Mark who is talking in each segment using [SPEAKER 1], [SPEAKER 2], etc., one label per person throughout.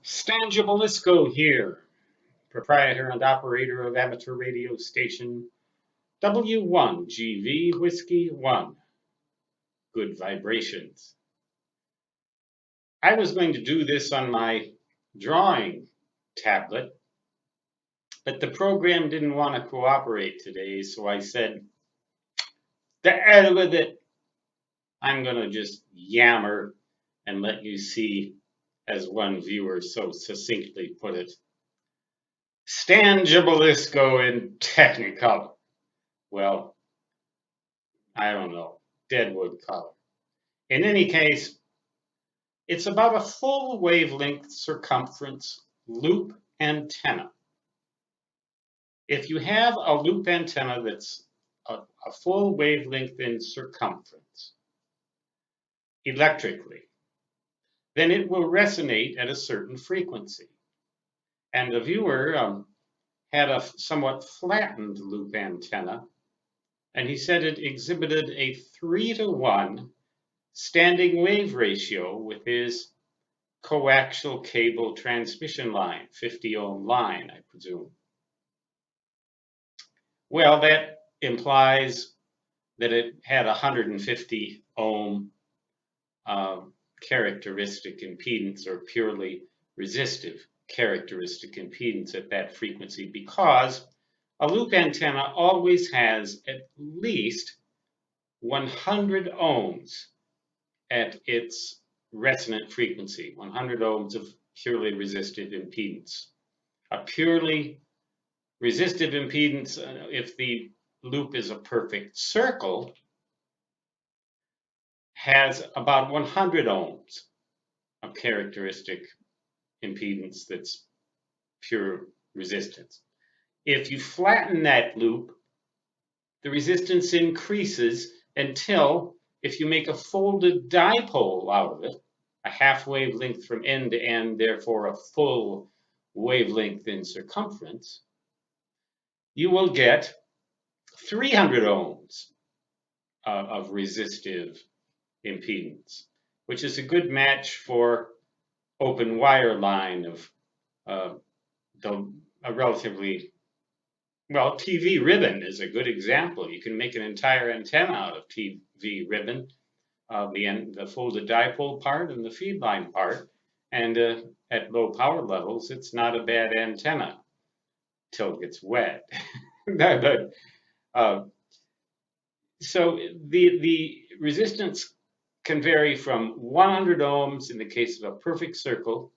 [SPEAKER 1] Stan Gibilisco here, proprietor and operator of amateur radio station W1GV Whiskey 1. Good vibrations. I was going to do this on my drawing tablet, but the program didn't want to cooperate today, so I said, the hell with it. I'm going to just yammer and let you see, as one viewer so succinctly put it, Stan Gibilisco in Technicolor. Well, I don't know, deadwood color. In any case, it's about a full wavelength circumference loop antenna. If you have a loop antenna that's a full wavelength in circumference electrically, then it will resonate at a certain frequency. And the viewer had a somewhat flattened loop antenna, and he said it exhibited a 3-to-1 standing wave ratio with his coaxial cable transmission line, 50 ohm line, I presume. Well, that implies that it had 150 ohm characteristic impedance, or purely resistive characteristic impedance at that frequency, because a loop antenna always has at least 100 ohms at its resonant frequency, 100 ohms of purely resistive impedance. A purely resistive impedance, if the loop is a perfect circle, has about 100 ohms of characteristic impedance that's pure resistance. If you flatten that loop, the resistance increases until, if you make a folded dipole out of it, a half wavelength from end to end, therefore a full wavelength in circumference, you will get 300 ohms of resistive impedance, which is a good match for open wire line of a relatively, well, TV ribbon is a good example. You can make an entire antenna out of TV ribbon, the folded dipole part and the feed line part, and at low power levels, it's not a bad antenna till it gets wet. So the resistance can vary from 100 ohms in the case of a perfect circle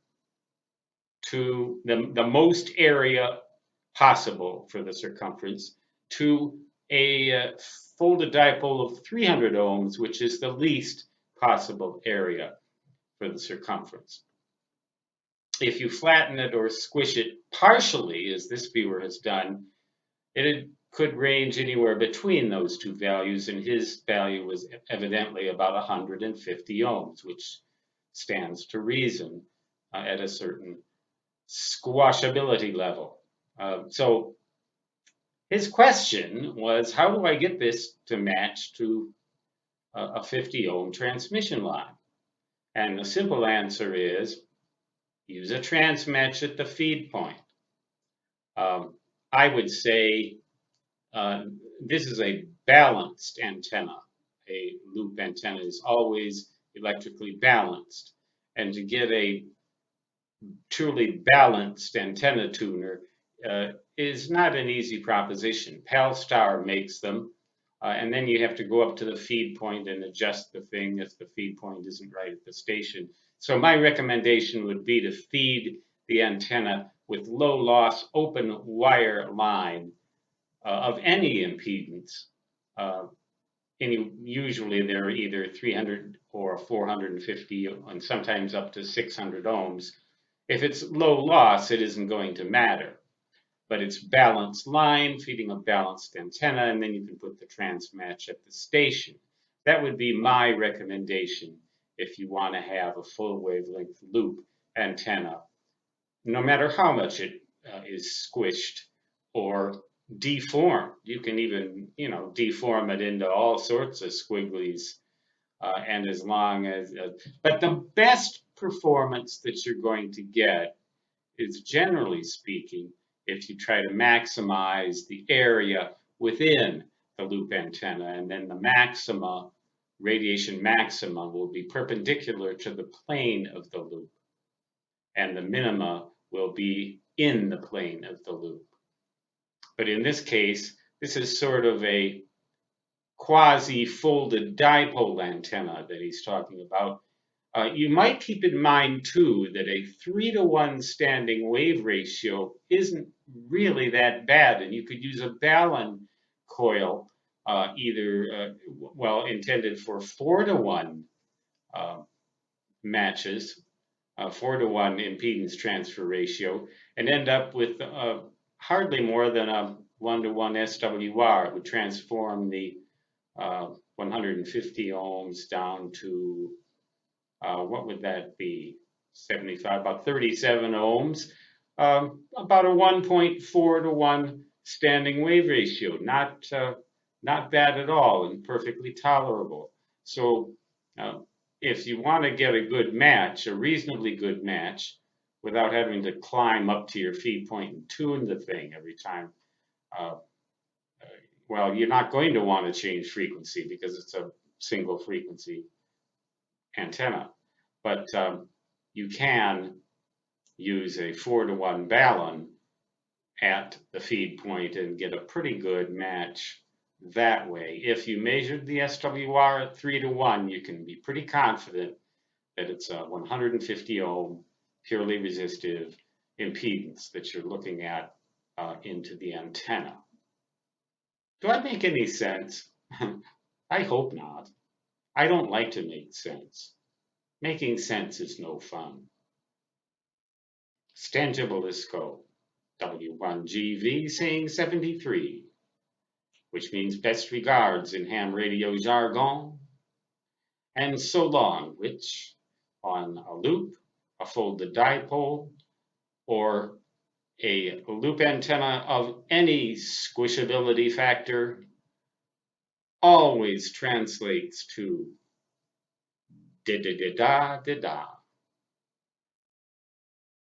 [SPEAKER 1] to the most area possible for the circumference, to a folded dipole of 300 ohms, which is the least possible area for the circumference. If you flatten it or squish it partially, as this viewer has done, it could range anywhere between those two values, and his value was evidently about 150 ohms, which stands to reason at a certain squashability level. So his question was, how do I get this to match to a 50 ohm transmission line? And the simple answer is, use a transmatch at the feed point. I would say this is a balanced antenna. A loop antenna is always electrically balanced. And to get a truly balanced antenna tuner is not an easy proposition. Palstar makes them, and then you have to go up to the feed point and adjust the thing if the feed point isn't right at the station. So my recommendation would be to feed the antenna with low loss open wire line of any impedance. Usually they're either 300 or 450 and sometimes up to 600 ohms. If it's low loss, it isn't going to matter. But it's balanced line feeding a balanced antenna, and then you can put the transmatch at the station. That would be my recommendation if you want to have a full wavelength loop antenna, no matter how much it is squished or deformed. You can even, deform it into all sorts of squigglies, and as long as, but the best performance that you're going to get is, generally speaking, if you try to maximize the area within the loop antenna, and then the maxima, radiation maxima, will be perpendicular to the plane of the loop, and the minima will be in the plane of the loop. But in this case, this is sort of a quasi-folded dipole antenna that he's talking about. You might keep in mind, too, that a 3-to-1 standing wave ratio isn't really that bad, and you could use a balun coil, intended for 4-to-1 matches, 4-to-1 impedance transfer ratio, and end up with hardly more than a 1-to-1 SWR. It would transform the 150 ohms down to what would that be? 75, about 37 ohms, about a 1.4-to-1 standing wave ratio. Not bad at all, and perfectly tolerable. So if you want to get a good match, a reasonably good match, without having to climb up to your feed point and tune the thing every time, well, you're not going to want to change frequency because it's a single frequency antenna. But you can use a 4-to-1 balun at the feed point and get a pretty good match that way. If you measured the SWR at 3-to-1, you can be pretty confident that it's a 150 ohm purely resistive impedance that you're looking at into the antenna. Do I make any sense? I hope not. I don't like to make sense. Making sense is no fun. Stangibelisco, W1GV saying 73, which means best regards in ham radio jargon. And so long, which on a loop, a folded dipole, or a loop antenna of any squishability factor always translates to da-da-da-da-da-da.